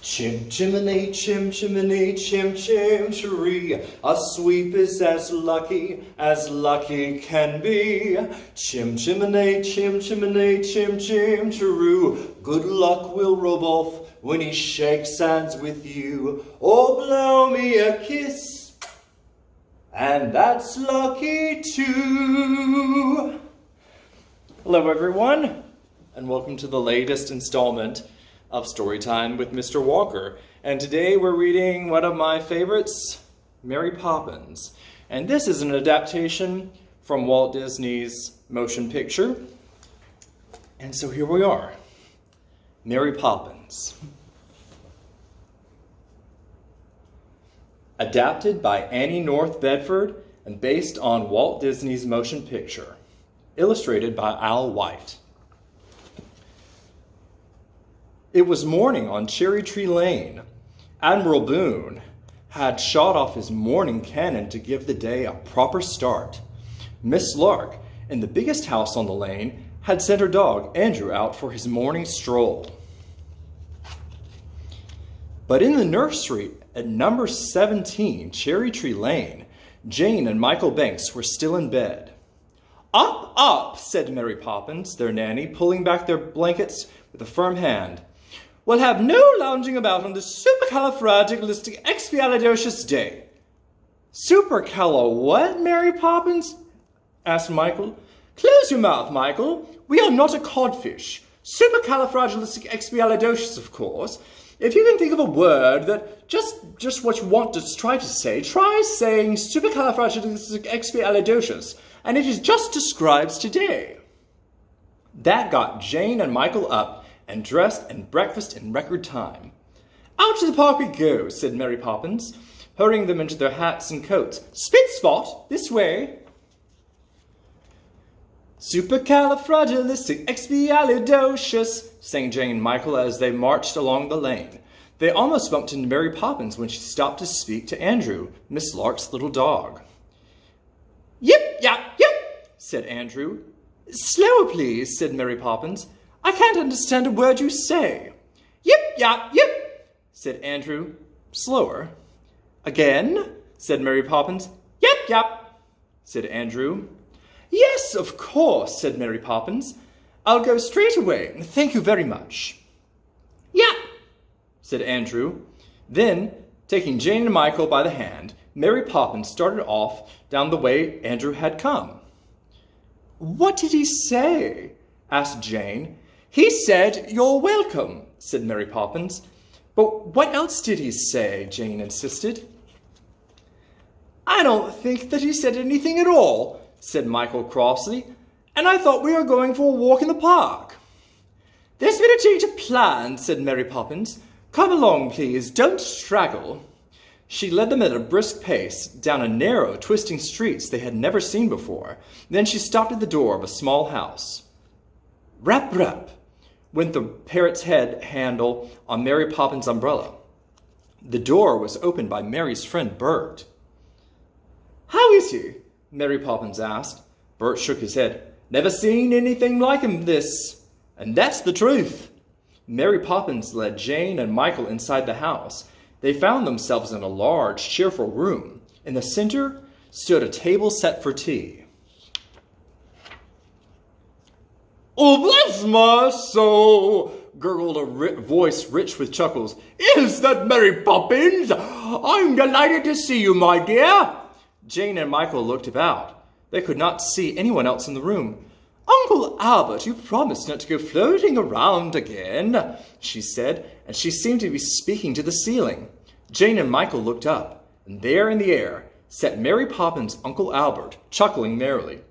Chim chimney, chim chimney, chim chim chiree. A sweep is as lucky can be. Chim chimney, chim chimney, chim chim chiroo. Good luck will rub off when he shakes hands with you. Or blow me a kiss, and that's lucky too. Hello everyone, and welcome to the latest installment of Storytime with Mr. Walker. And today we're reading one of my favorites, Mary Poppins. And this is an adaptation from Walt Disney's motion picture. And so here we are, Mary Poppins. Adapted by Annie North Bedford and based on Walt Disney's motion picture. Illustrated by Al White. It was morning on Cherry Tree Lane. Admiral Boone had shot off his morning cannon to give the day a proper start. Miss Lark, in the biggest house on the lane, had sent her dog Andrew out for his morning stroll. But in the nursery at number 17 Cherry Tree Lane, Jane and Michael Banks were still in bed. "Up, up," said Mary Poppins, their nanny, pulling back their blankets with a firm hand. "We'll have no lounging about on this supercalifragilisticexpialidocious day." "Supercalo what, Mary Poppins?" asked Michael. "Close your mouth, Michael. We are not a codfish. Supercalifragilisticexpialidocious, of course. If you can think of a word that just what you want to try to say, try saying supercalifragilisticexpialidocious, and it is just describes today." That got Jane and Michael up and dressed and breakfast in record time. "Out to the park we go," said Mary Poppins, hurrying them into their hats and coats. "Spit Spot, this way." "Supercalifragilisticexpialidocious," sang Jane and Michael as they marched along the lane. They almost bumped into Mary Poppins when she stopped to speak to Andrew, Miss Lark's little dog. "Yip, yap, yip," said Andrew. "Slower, please," said Mary Poppins. "I can't understand a word you say." "Yip, yap, yip," said Andrew. "Slower." "Again," said Mary Poppins. "Yip, yap," said Andrew. "Yes, of course," said Mary Poppins. "I'll go straight away. Thank you very much." "Yap," said Andrew. Then, taking Jane and Michael by the hand, Mary Poppins started off down the way Andrew had come. "What did he say?" asked Jane. "He said, 'You're welcome,'" said Mary Poppins. "But what else did he say?" Jane insisted. "I don't think that he said anything at all," said Michael crossly. "And I thought we were going for a walk in the park." "There's been a change of plans," said Mary Poppins. "Come along, please. Don't straggle." She led them at a brisk pace down a narrow, twisting streets they had never seen before. Then she stopped at the door of a small house. Rap, rap, went the parrot's head handle on Mary Poppins' umbrella. The door was opened by Mary's friend Bert. "How is he?" Mary Poppins asked. Bert shook his head. "Never seen anything like him this. And that's the truth." Mary Poppins led Jane and Michael inside the house. They found themselves in a large, cheerful room. In the center stood a table set for tea. "Oh, bless my soul," gurgled a voice rich with chuckles. "Is that Mary Poppins? I'm delighted to see you, my dear." Jane and Michael looked about. They could not see anyone else in the room. "Uncle Albert, you promised not to go floating around again," she said, and she seemed to be speaking to the ceiling. Jane and Michael looked up, and there in the air sat Mary Poppins' Uncle Albert, chuckling merrily.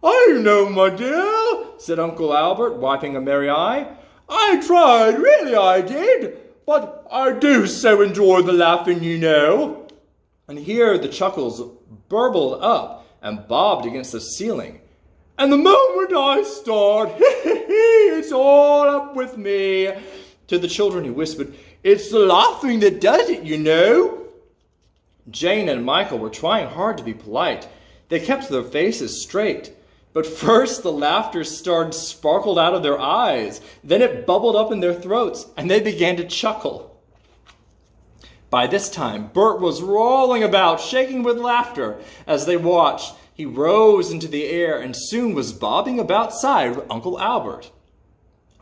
"I know, my dear," said Uncle Albert, wiping a merry eye. "I tried, really I did. But I do so enjoy the laughing, you know." And here the chuckles burbled up and bobbed against the ceiling. "And the moment I start, it's all up with me." To the children he whispered, "It's the laughing that does it, you know." Jane and Michael were trying hard to be polite. They kept their faces straight. But first the laughter sparkled out of their eyes. Then it bubbled up in their throats, and they began to chuckle. By this time, Bert was rolling about, shaking with laughter. As they watched, he rose into the air and soon was bobbing about side with Uncle Albert.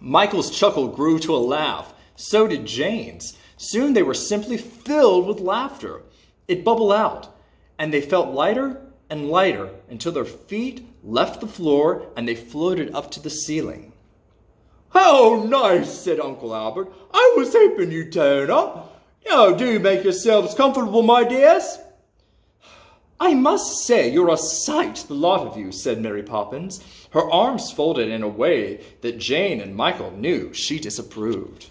Michael's chuckle grew to a laugh. So did Jane's. Soon they were simply filled with laughter. It bubbled out, and they felt lighter and lighter until their feet left the floor and they floated up to the ceiling. "How nice," said Uncle Albert. "I was hoping you'd turn up. Now, do make yourselves comfortable, my dears." "I must say you're a sight, the lot of you," said Mary Poppins, her arms folded in a way that Jane and Michael knew she disapproved.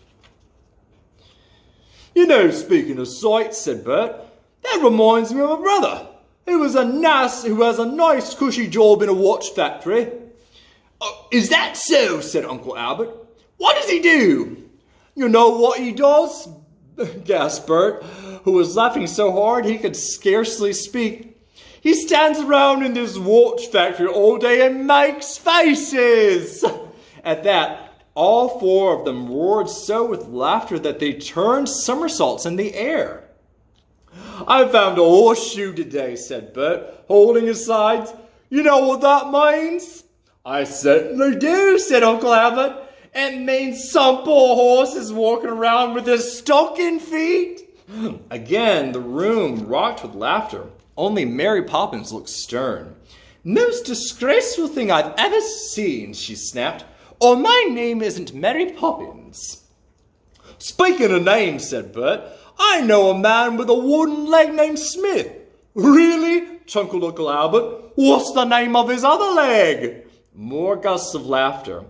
"You know, speaking of sights," said Bert, "that reminds me of a brother who has a nice cushy job in a watch factory." "Oh, is that so?" said Uncle Albert. "What does he do?" "You know what he does?" gasped Bert, who was laughing so hard he could scarcely speak. "He stands around in this watch factory all day and makes faces." At that, all four of them roared so with laughter that they turned somersaults in the air. "I found a horseshoe today," said Bert, holding his sides. "You know what that means?" "I certainly do," said Uncle Albert. "It means some poor horse is walking around with his stocking feet." Again, the room rocked with laughter. Only Mary Poppins looked stern. "Most disgraceful thing I've ever seen," she snapped, "or my name isn't Mary Poppins." "Speaking of names," said Bert, "I know a man with a wooden leg named Smith." "Really?" chuckled Uncle Albert. "What's the name of his other leg?" More gusts of laughter.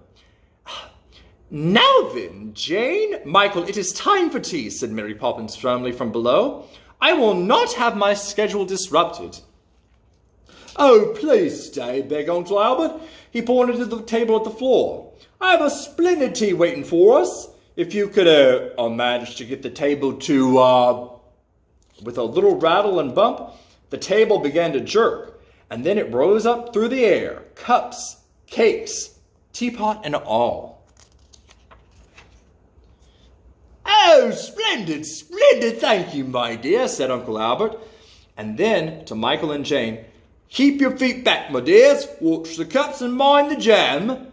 "Now then, Jane, Michael, it is time for tea," said Mary Poppins firmly from below. "I will not have my schedule disrupted." "Oh, please stay," begged Uncle Albert. He pointed to the table at the floor. "I have a splendid tea waiting for us. If you could manage to get the table to, With a little rattle and bump, the table began to jerk, and then it rose up through the air, cups, cakes, teapot, and all. "Oh, splendid, splendid, thank you, my dear," said Uncle Albert. And then, to Michael and Jane, "Keep your feet back, my dears. Watch the cups and mind the jam."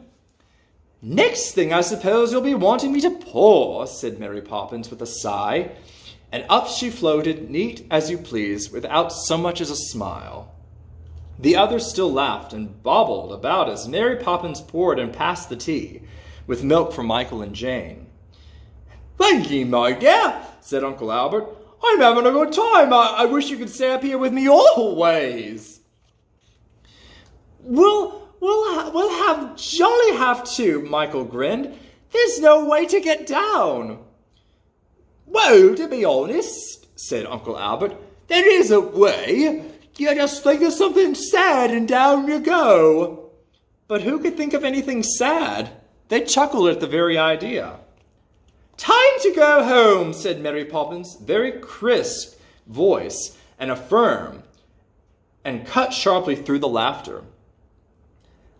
"Next thing, I suppose you'll be wanting me to pour," said Mary Poppins with a sigh. And up she floated, neat as you please, without so much as a smile. The others still laughed and bobbled about as Mary Poppins poured and passed the tea, with milk for Michael and Jane. "Thank ye, my dear," said Uncle Albert. "I'm having a good time. I wish you could stay up here with me always." We'll jolly have to," Michael grinned. "There's no way to get down." "Well, to be honest," said Uncle Albert, "there is a way. You just think of something sad and down you go." But who could think of anything sad? They chuckled at the very idea. "Time to go home," said Mary Poppins, very crisp voice and firm, and cut sharply through the laughter.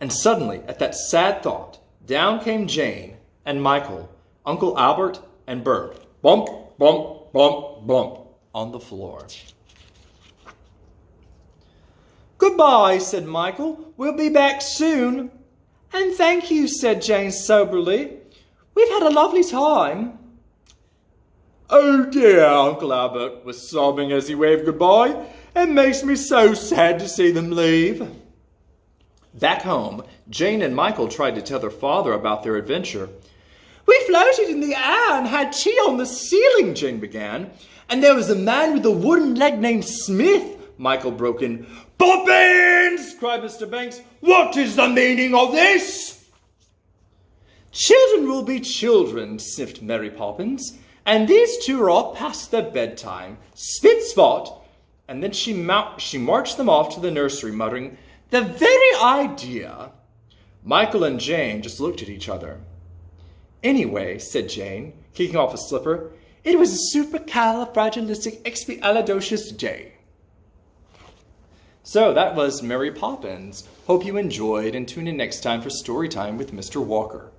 And suddenly, at that sad thought, down came Jane and Michael, Uncle Albert and Bert, bump, bump, bump, bump, on the floor. "Goodbye," said Michael. "We'll be back soon." "And thank you," said Jane soberly. "We've had a lovely time." "Oh dear," Uncle Albert was sobbing as he waved goodbye. "It makes me so sad to see them leave." Back home, Jane and Michael tried to tell their father about their adventure. "We floated in the air and had tea on the ceiling," Jane began. "And there was a man with a wooden leg named Smith," Michael broke in. "Poppins!" cried Mr. Banks. "What is the meaning of this?" "Children will be children," sniffed Mary Poppins. "And these two are all past their bedtime. Spit spot." And then she marched them off to the nursery, muttering, "The very idea." Michael and Jane just looked at each other. "Anyway," said Jane, kicking off a slipper, "it was a supercalifragilisticexpialidocious day." So that was Mary Poppins. Hope you enjoyed, and tune in next time for Storytime with Mr. Walker.